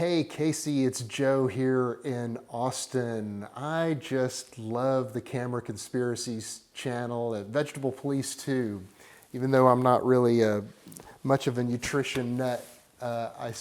Hey Casey, it's Joe here in Austin. I just love the Camera Conspiracies channel at Vegetable Police too. Even though I'm not really much of a nutrition nut, I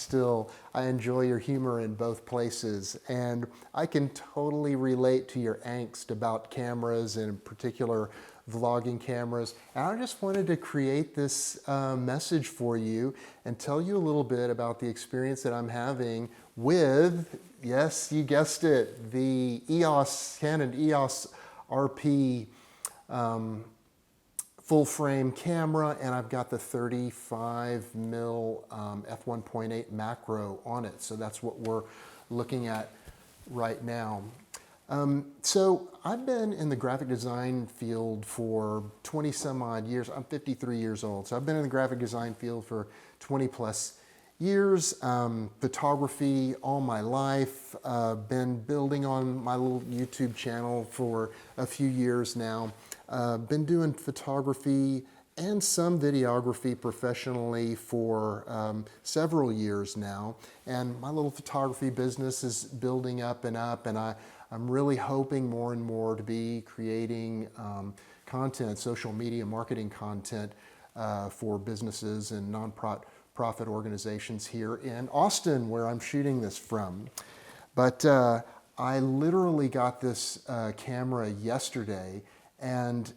enjoy your humor in both places. And I can totally relate to your angst about cameras, and in particular vlogging cameras. And I just wanted to create this message for you and tell you a little bit about the experience that I'm having with, yes, you guessed it, the Canon EOS RP full frame camera, and I've got the 35 mil f1.8 macro on it. So that's what we're looking at right now. So I've been in the graphic design field for 20 some odd years. I'm 53 years old. So I've been in the graphic design field for 20 plus years. Photography all my life. Been building on my little YouTube channel for a few years now. Been doing photography and some videography professionally for several years now. And my little photography business is building up, and I'm really hoping more and more to be creating content, social media marketing content for businesses and nonprofit organizations here in Austin, where I'm shooting this from. But I literally got this camera yesterday, and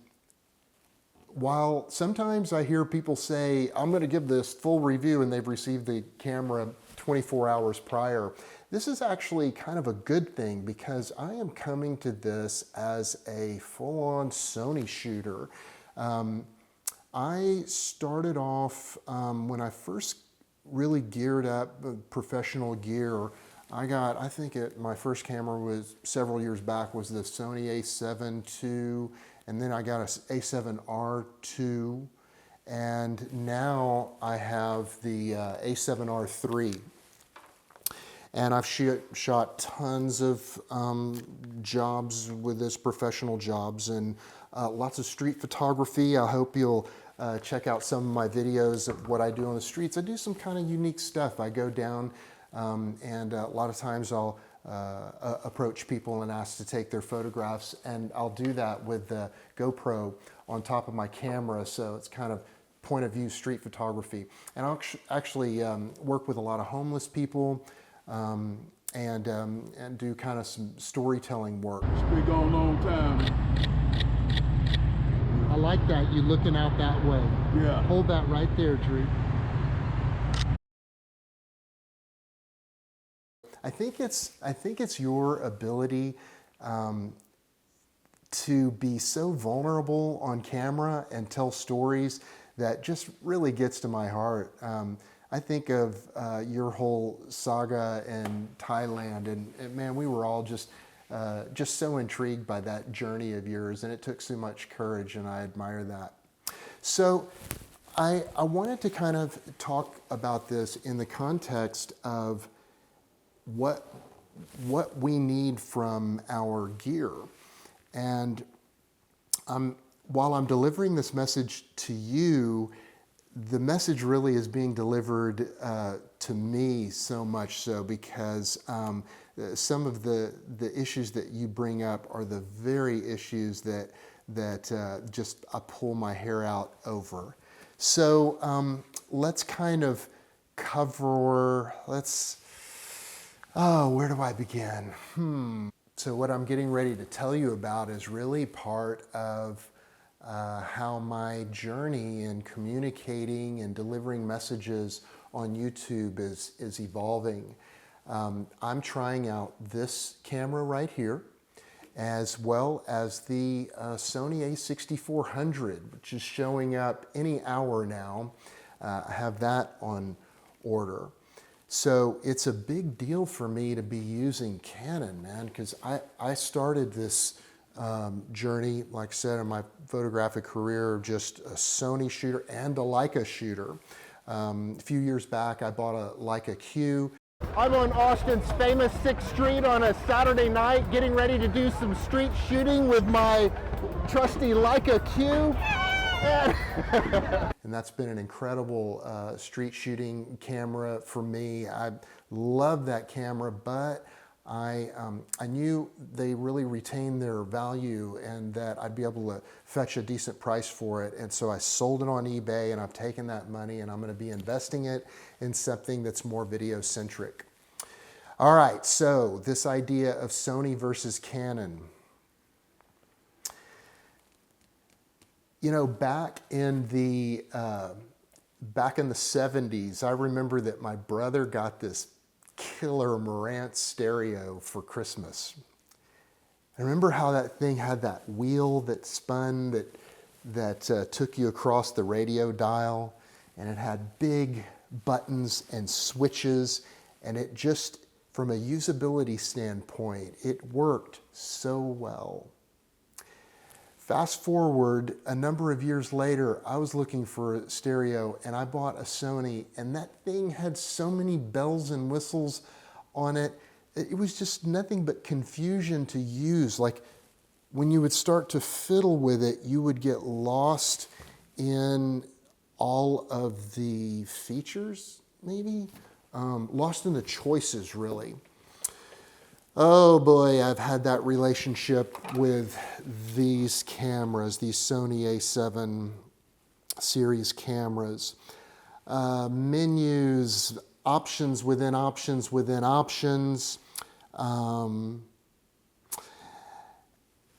while sometimes I hear people say, I'm going to give this full review, and they've received the camera 24 hours prior, this is actually kind of a good thing, because I am coming to this as a full-on Sony shooter. I started off, when I first really geared up with professional gear, I think my first camera was several years back, was the Sony a7 II, and then I got a a7R II, and now I have the a7R III. And I've shot tons of jobs with this, professional jobs, and lots of street photography. I hope you'll check out some of my videos of what I do on the streets. I do some kind of unique stuff. I go down and a lot of times I'll approach people and ask to take their photographs, and I'll do that with the GoPro on top of my camera, so it's kind of point of view street photography. And I'll actually work with a lot of homeless people, and do kind of some storytelling work. It's been going a long time. I like that, you looking out that way. Yeah. Hold that right there, Drew. I think it's your ability to be so vulnerable on camera and tell stories that just really gets to my heart. I think of your whole saga in Thailand, and man, we were all just so intrigued by that journey of yours, and it took so much courage, and I admire that. So I wanted to kind of talk about this in the context of what we need from our gear. And while I'm delivering this message to you, the message really is being delivered to me, so much so because some of the issues that you bring up are the very issues that just I pull my hair out over. So let's kind of cover, where do I begin? So what I'm getting ready to tell you about is really part of how my journey in communicating and delivering messages on YouTube is evolving. I'm trying out this camera right here, as well as the Sony a6400, which is showing up any hour now. I have that on order. So it's a big deal for me to be using Canon, man, because I started this journey, like I said, in my photographic career, just a Sony shooter and a Leica shooter. A few years back, I bought a Leica Q. I'm on Austin's famous 6th Street on a Saturday night, getting ready to do some street shooting with my trusty Leica Q. And that's been an incredible street shooting camera for me. I love that camera, but I knew they really retained their value and that I'd be able to fetch a decent price for it. And so I sold it on eBay, and I've taken that money and I'm going to be investing it in something that's more video centric. All right, so this idea of Sony versus Canon. You know, back in the 70s, I remember that my brother got this killer Marantz stereo for Christmas. I remember how that thing had that wheel that spun that took you across the radio dial, and it had big buttons and switches, and it just, from a usability standpoint, it worked so well. Fast forward a number of years later, I was looking for a stereo and I bought a Sony, and that thing had so many bells and whistles on it. It was just nothing but confusion to use. Like when you would start to fiddle with it, you would get lost in all of the features, maybe? Lost in the choices, really. Oh boy, I've had that relationship with these cameras, these Sony A7 series cameras. Menus, options within options within options.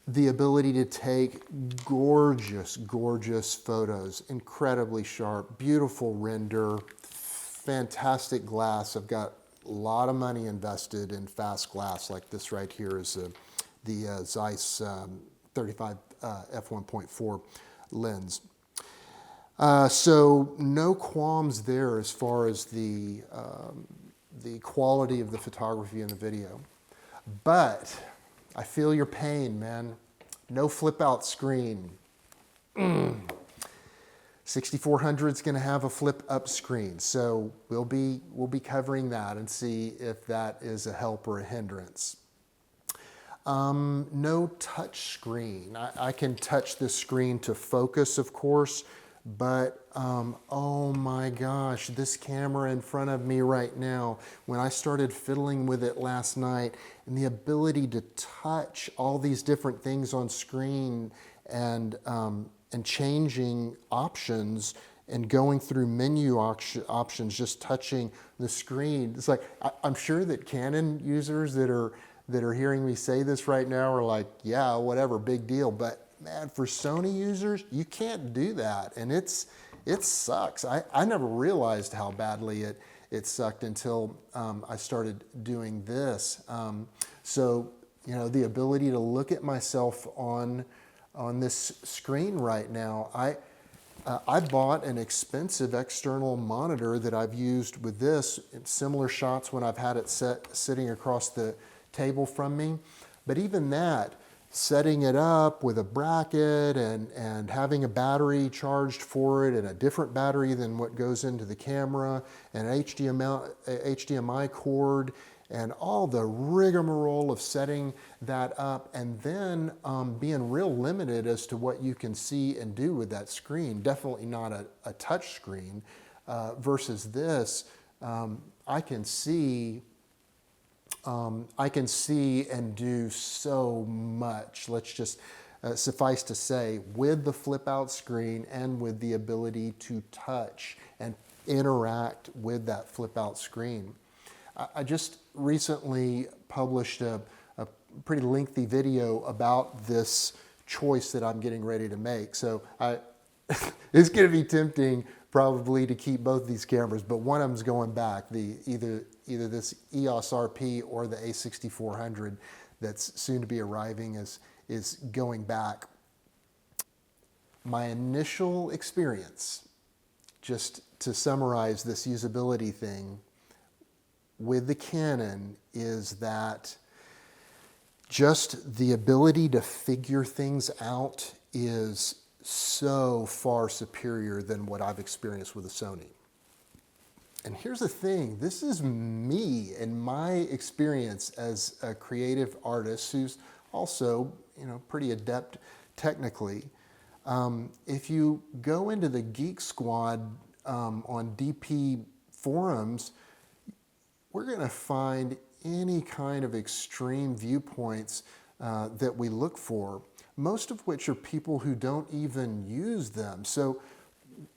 The ability to take gorgeous, gorgeous photos, incredibly sharp, beautiful render, fantastic glass. I've got a lot of money invested in fast glass, like this right here is the Zeiss 35 f1.4 lens. So no qualms there as far as the quality of the photography and the video. But I feel your pain, man. No flip out screen. 6400 is going to have a flip up screen, so we'll be covering that and see if that is a help or a hindrance. No touch screen. I can touch the screen to focus, of course, but oh my gosh, this camera in front of me right now, when I started fiddling with it last night, and the ability to touch all these different things on screen and changing options and going through menu options, just touching the screen. It's like, I'm sure that Canon users that are hearing me say this right now are like, yeah, whatever, big deal. But man, for Sony users, you can't do that. And it sucks. I never realized how badly it sucked until I started doing this. So, you know, the ability to look at myself on this screen right now. I bought an expensive external monitor that I've used with this in similar shots when I've had it sitting across the table from me. But even that, setting it up with a bracket and having a battery charged for it and a different battery than what goes into the camera, and an HDMI cord, and all the rigmarole of setting that up, and then being real limited as to what you can see and do with that screen. Definitely not a touch screen versus this. I can see and do so much. Let's just suffice to say, with the flip out screen and with the ability to touch and interact with that flip out screen. I just recently published a pretty lengthy video about this choice that I'm getting ready to make. So it's going to be tempting probably to keep both these cameras, but one of them's going back, either this EOS RP or the A6400 that's soon to be arriving is going back. My initial experience, just to summarize this usability thing, with the Canon is that just the ability to figure things out is so far superior than what I've experienced with a Sony. And here's the thing, this is me and my experience as a creative artist who's also, you know, pretty adept technically. If you go into the Geek Squad on DP forums, we're going to find any kind of extreme viewpoints that we look for, most of which are people who don't even use them. So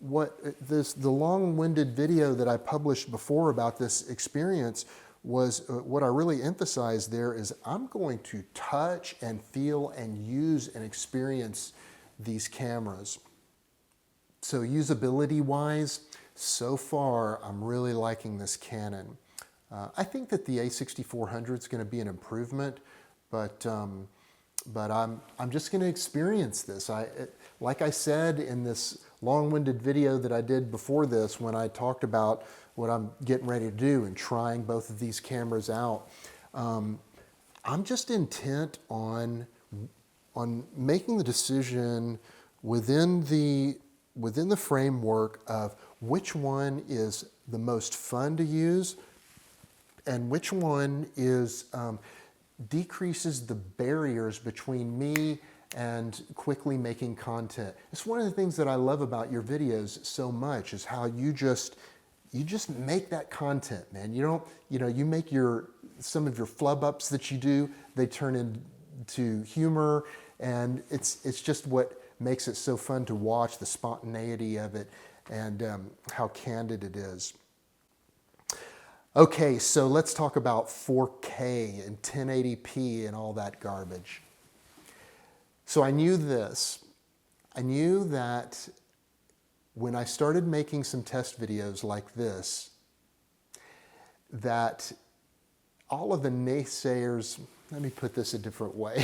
the long-winded video that I published before about this experience was what I really emphasized there is I'm going to touch and feel and use and experience these cameras. So usability-wise, so far I'm really liking this Canon. I think that the A6400 is going to be an improvement, but I'm just going to experience this. Like I said in this long-winded video that I did before this, when I talked about what I'm getting ready to do and trying both of these cameras out, I'm just intent on making the decision within the framework of which one is the most fun to use and which one is decreases the barriers between me and quickly making content. It's one of the things that I love about your videos so much is how you just make that content, man. You make some of your flub ups that you do, they turn into humor, and it's just what makes it so fun to watch, the spontaneity of it and how candid it is. Okay, so let's talk about 4K and 1080p and all that garbage. So I knew this. I knew that when I started making some test videos like this, that all of the naysayers, let me put this a different way.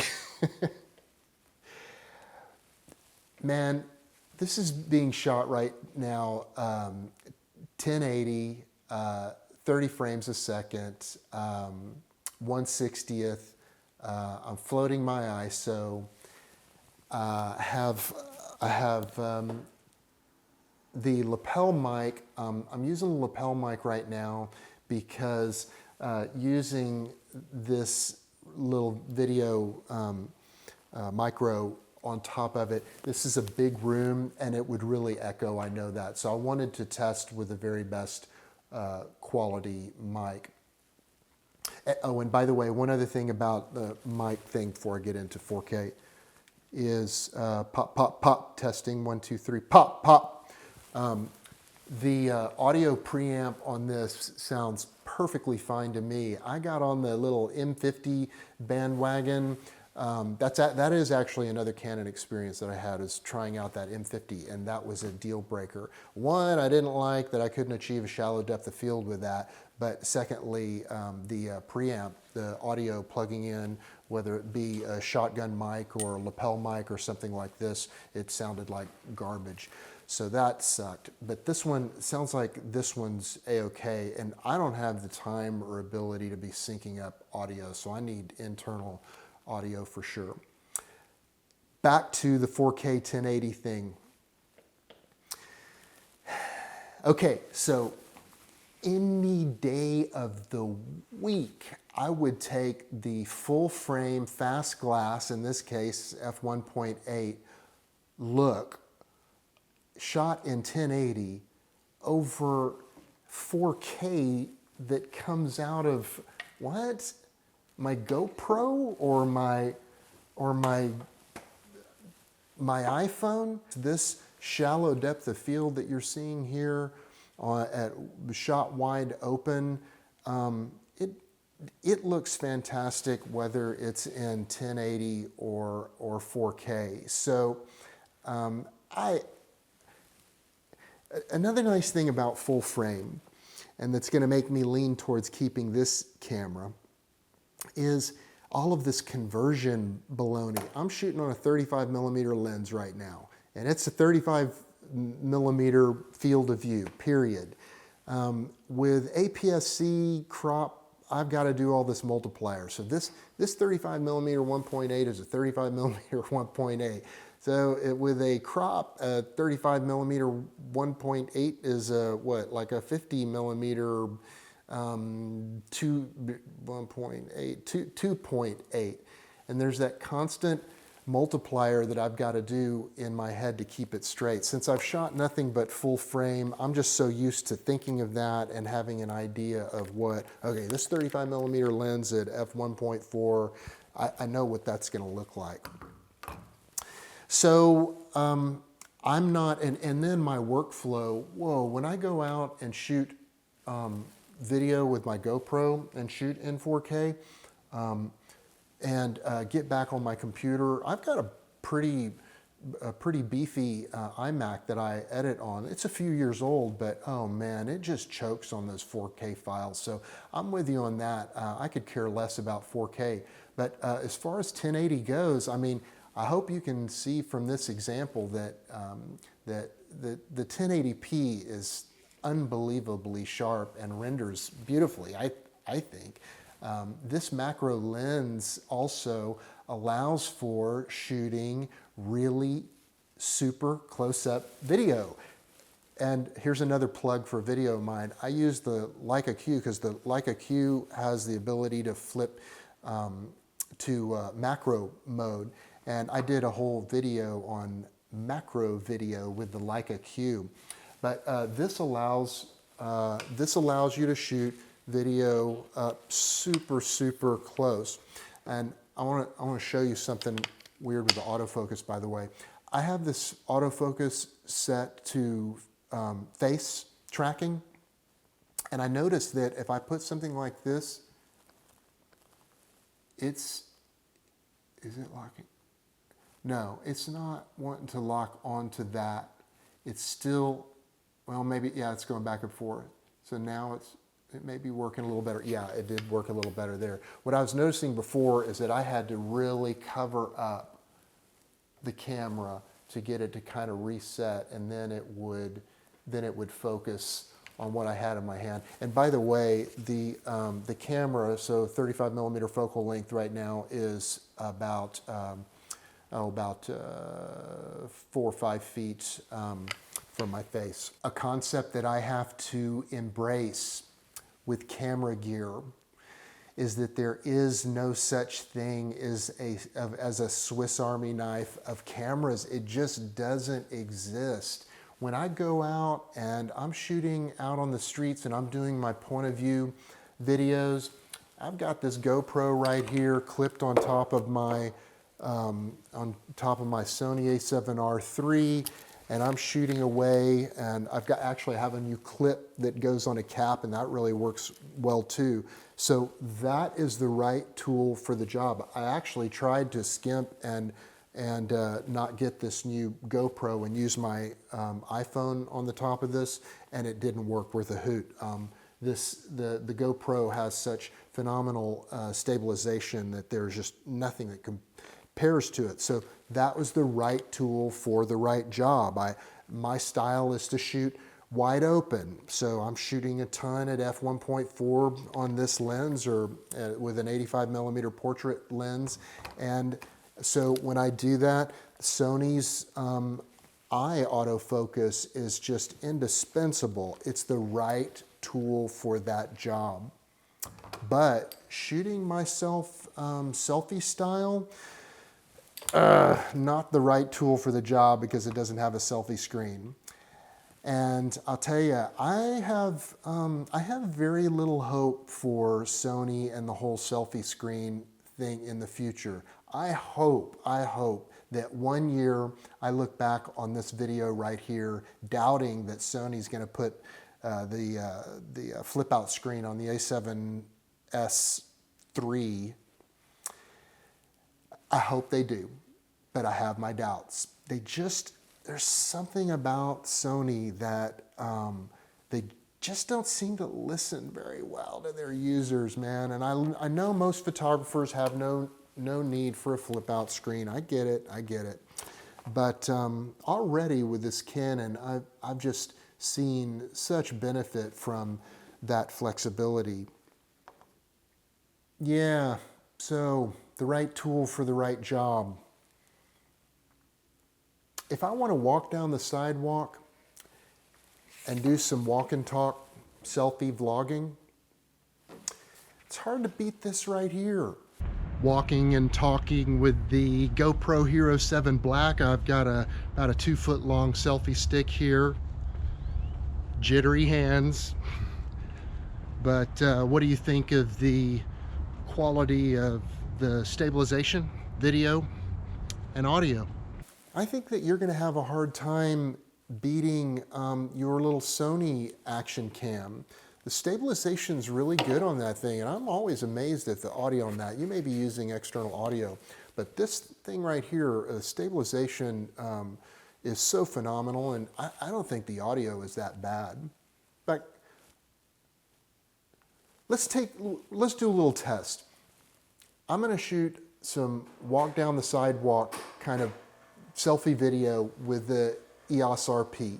Man, this is being shot right now, 1080, 30 frames a second, 1/60th. I'm floating my ISO. I have the lapel mic. I'm using the lapel mic right now because using this little video micro on top of it, this is a big room and it would really echo, I know that. So I wanted to test with the very best quality mic. Oh, and by the way, one other thing about the mic thing before I get into 4K is pop, pop, pop, testing, 1, 2, 3, pop, pop. The audio preamp on this sounds perfectly fine to me. I got on the little M50 bandwagon. That is actually another Canon experience that I had, is trying out that M50, and that was a deal breaker. One, I didn't like that I couldn't achieve a shallow depth of field with that, but secondly, the preamp, the audio plugging in, whether it be a shotgun mic or a lapel mic or something like this, it sounded like garbage. So that sucked. But this one sounds like this one's a-okay, and I don't have the time or ability to be syncing up audio, so I need internal audio for sure. Back to the 4K 1080 thing. Okay, so any day of the week, I would take the full frame fast glass, in this case f1.8 look, shot in 1080 over 4K that comes out of what? My GoPro or my iPhone. This shallow depth of field that you're seeing here at shot wide open, it looks fantastic whether it's in 1080 or 4K. So another nice thing about full frame, and that's going to make me lean towards keeping this camera, is all of this conversion baloney. I'm shooting on a 35 millimeter lens right now, and it's a 35 millimeter field of view, period. With APS-C crop, I've got to do all this multiplier. So this 35 millimeter 1.8 is a 35 millimeter 1.8. So with a crop, 35 millimeter 1.8 is what, like a 50 millimeter 2.8, and there's that constant multiplier that I've got to do in my head to keep it straight. Since I've shot nothing but full frame, I'm just so used to thinking of that and having an idea of what, okay, this 35mm lens at f1.4, I know what that's going to look like. So I'm not, and then my workflow, whoa, when I go out and shoot video with my GoPro and shoot in 4K, and get back on my computer, I've got a pretty beefy iMac that I edit on. It's a few years old, but oh man, it just chokes on those 4K files. So I'm with you on that. I could care less about 4K. But as far as 1080 goes, I mean, I hope you can see from this example that, that the 1080p is unbelievably sharp and renders beautifully, I think. This macro lens also allows for shooting really super close-up video. And here's another plug for video of mine. I use the Leica Q because the Leica Q has the ability to flip to macro mode. And I did a whole video on macro video with the Leica Q. But this allows you to shoot video super, super close. And I want to show you something weird with the autofocus, by the way. I have this autofocus set to face tracking. And I noticed that if I put something like this, is it locking? No, it's not wanting to lock onto that. It's still, well, maybe, yeah, it's going back and forth. So now it may be working a little better. Yeah, it did work a little better there. What I was noticing before is that I had to really cover up the camera to get it to kind of reset, and then it would focus on what I had in my hand. And by the way, the camera, so 35mm focal length right now is about 4 or 5 feet from my face. A concept that I have to embrace with camera gear is that there is no such thing as a Swiss Army knife of cameras. It just doesn't exist. When I go out and I'm shooting out on the streets and I'm doing my point of view videos, I've got this GoPro right here clipped on top of my Sony A7R III, and I'm shooting away, and I have a new clip that goes on a cap, and that really works well too. So that is the right tool for the job. I actually tried to skimp and not get this new GoPro and use my iPhone on the top of this, and it didn't work worth a hoot. The GoPro has such phenomenal stabilization that there's just nothing that compares to it. So that was the right tool for the right job. My style is to shoot wide open. So I'm shooting a ton at f1.4 on this lens, or with an 85mm portrait lens. And so when I do that, Sony's eye autofocus is just indispensable. It's the right tool for that job. But shooting myself selfie style, not the right tool for the job because it doesn't have a selfie screen. And I'll tell you, I have very little hope for Sony and the whole selfie screen thing in the future. I hope that one year I look back on this video right here, doubting that Sony's going to put the flip out screen on the A7S III. I hope they do, but I have my doubts. There's something about Sony that they just don't seem to listen very well to their users, man. And I know most photographers have no need for a flip out screen. I get it. But already with this Canon, I've just seen such benefit from that flexibility. Yeah, so the right tool for the right job. If I want to walk down the sidewalk and do some walk and talk selfie vlogging, it's hard to beat this right here. walking and talking with the GoPro Hero 7 Black. I've got about a 2-foot long selfie stick here. Jittery hands. But what do you think of the quality of the stabilization, video, and audio? I think that you're going to have a hard time beating your little Sony action cam. The stabilization's really good on that thing, and I'm always amazed at the audio on that. You may be using external audio, but this thing right here, stabilization is so phenomenal, and I don't think the audio is that bad. In fact, let's do a little test. I'm going to shoot some walk down the sidewalk kind of selfie video with the EOS RP.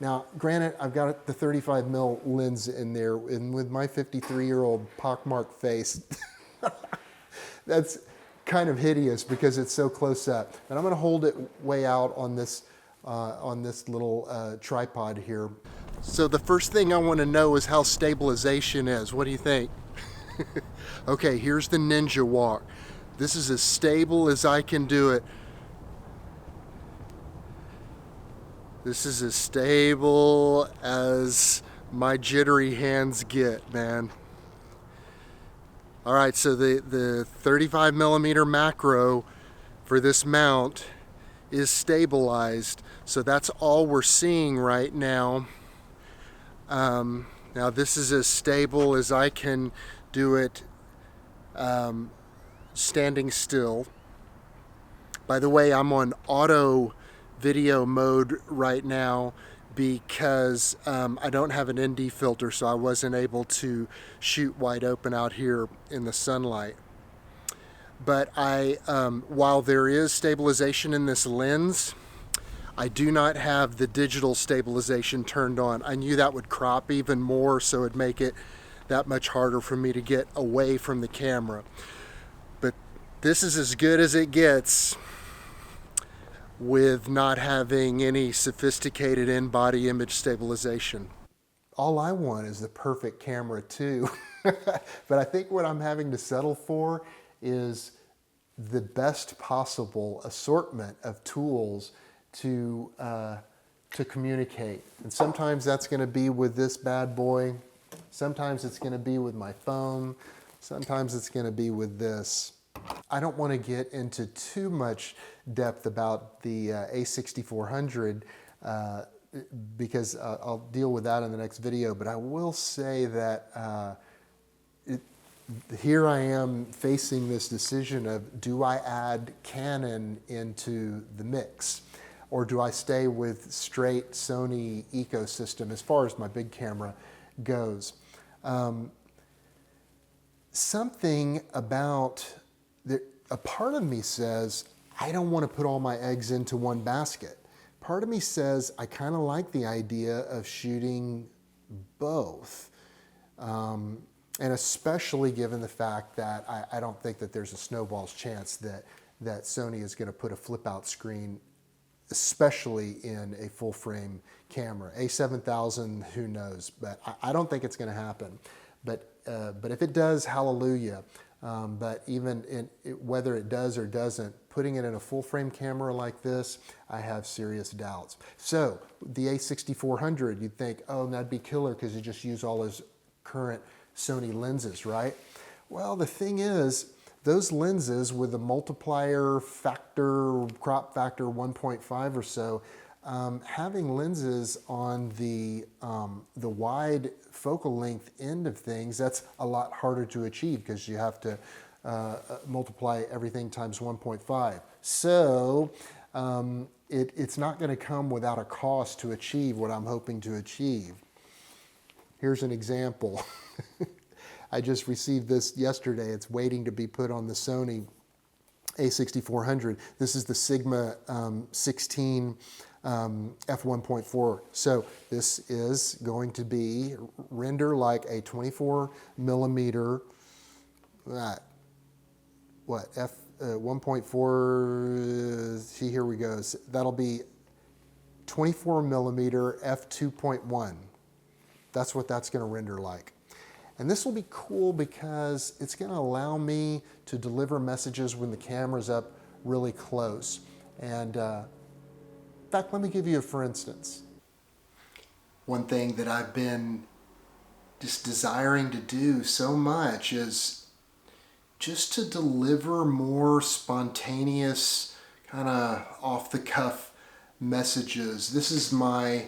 Now, granted, I've got the 35mm lens in there, and with my 53-year-old pockmarked face, that's kind of hideous because it's so close up. And I'm going to hold it way out on this little tripod here. So the first thing I want to know is how stabilization is. What do you think? Okay, here's the ninja walk. This is as stable as I can do it. This is as stable as my jittery hands get, man. All right, so the 35mm macro for this mount is stabilized. So that's all we're seeing right now. Now this is as stable as I can do it standing still. By the way, I'm on auto video mode right now because I don't have an ND filter, so I wasn't able to shoot wide open out here in the sunlight. But while there is stabilization in this lens, I do not have the digital stabilization turned on. I knew that would crop even more, so it'd make it that much harder for me to get away from the camera. But this is as good as it gets with not having any sophisticated in-body image stabilization. All I want is the perfect camera too. But I think what I'm having to settle for is the best possible assortment of tools to communicate. And sometimes that's going to be with this bad boy. Sometimes it's going to be with my phone. Sometimes it's going to be with this. I don't want to get into too much depth about the A6400 because I'll deal with that in the next video, but I will say that here I am facing this decision of, do I add Canon into the mix? Or do I stay with straight Sony ecosystem as far as my big camera goes? Something about a part of me says, I don't want to put all my eggs into one basket. Part of me says, I kind of like the idea of shooting both. And especially given the fact that I don't think that there's a snowball's chance that Sony is going to put a flip out screen, especially in a full frame camera. A7000, who knows, but I don't think it's going to happen. But if it does, hallelujah. But even whether it does or doesn't, putting it in a full frame camera like this, I have serious doubts. So the A6400, you'd think, oh, that'd be killer because you just use all those current Sony lenses, right? Well, the thing is, those lenses with a multiplier factor, crop factor 1.5 or so, having lenses on the wide focal length end of things, that's a lot harder to achieve because you have to multiply everything times 1.5. So it's not going to come without a cost to achieve what I'm hoping to achieve. Here's an example. I just received this yesterday. It's waiting to be put on the Sony A6400. This is the Sigma 16 f1.4. So this is going to be render like a 24 millimeter, f1.4, see, here we go. That'll be 24 millimeter f2.1. That's what that's going to render like. And this will be cool because it's going to allow me to deliver messages when the camera's up really close. And in fact, let me give you a for instance. One thing that I've been just desiring to do so much is just to deliver more spontaneous, kind of off-the-cuff messages. This is my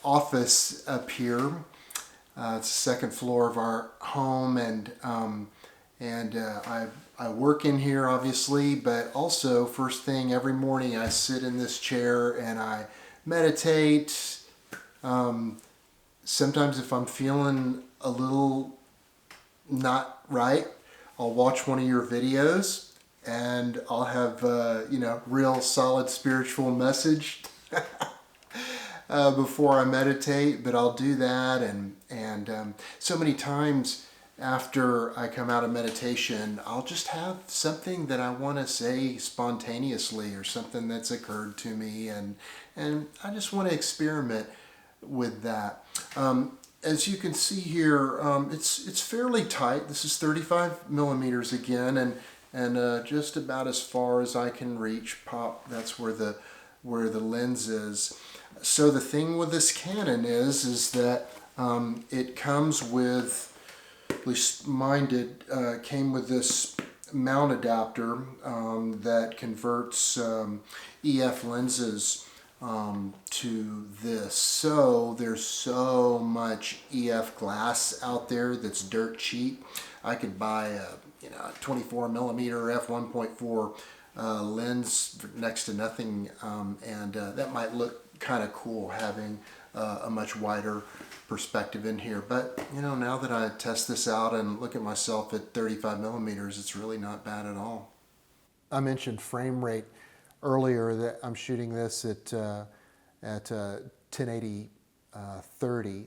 office up here. It's the second floor of our home, and I work in here obviously, but also first thing every morning I sit in this chair and I meditate. Sometimes if I'm feeling a little not right, I'll watch one of your videos and I'll have real solid spiritual message before I meditate. But I'll do that, and so many times after I come out of meditation, I'll just have something that I want to say spontaneously, or something that's occurred to me, and I just want to experiment with that. As you can see here, it's fairly tight. This is 35 millimeters again, and just about as far as I can reach. Pop. That's where the lens is. So the thing with this Canon is that it comes with, at least mine did, came with this mount adapter that converts EF lenses to this. So there's so much EF glass out there that's dirt cheap. I could buy a 24 millimeter f1.4 lens for next to nothing, and that might look kind of cool having a much wider perspective in here. But now that I test this out and look at myself at 35 millimeters, it's really not bad at all. I mentioned frame rate earlier, that I'm shooting this at 1080 30,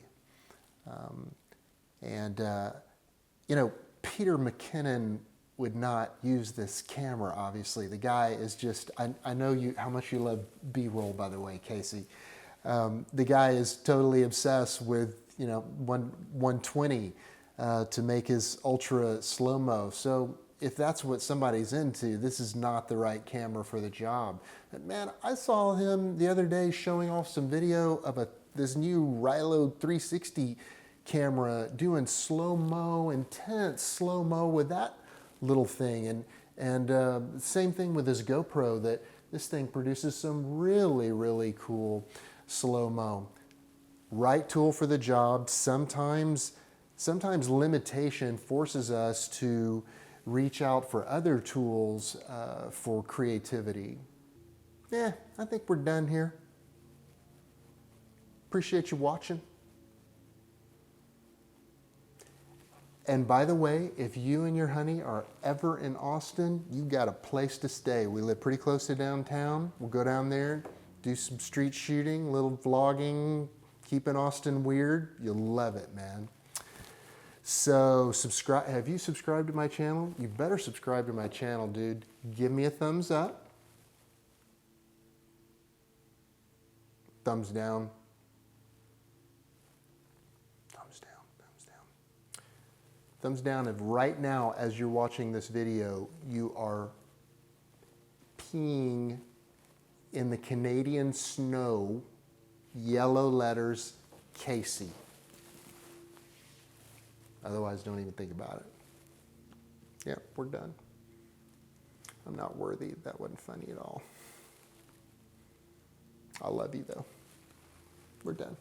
Peter McKinnon would not use this camera. Obviously, the guy is just, I know how much you love B-roll, by the way, Kasey. The guy is totally obsessed with 120 to make his ultra slow-mo. So if that's what somebody's into, this is not the right camera for the job. But man, I saw him the other day showing off some video of this new Rilo 360 camera doing slow-mo, intense slow-mo with that little thing. And same thing with this GoPro, that this thing produces some really, really cool slow-mo. Right tool for the job. Sometimes limitation forces us to reach out for other tools for creativity. Yeah, I think we're done here. Appreciate you watching. And by the way, if you and your honey are ever in Austin, you got a place to stay. We live pretty close to downtown. We'll go down there, do some street shooting, little vlogging, keeping Austin weird. You'll love it, man. So subscribe. Have you subscribed to my channel? You better subscribe to my channel, dude. Give me a thumbs up. Thumbs down. Thumbs down. Thumbs down. Thumbs down if right now, as you're watching this video, you are peeing in the Canadian snow, yellow letters, Kasey. Otherwise, don't even think about it. Yeah, we're done. I'm not worthy. That wasn't funny at all. I love you, though. We're done.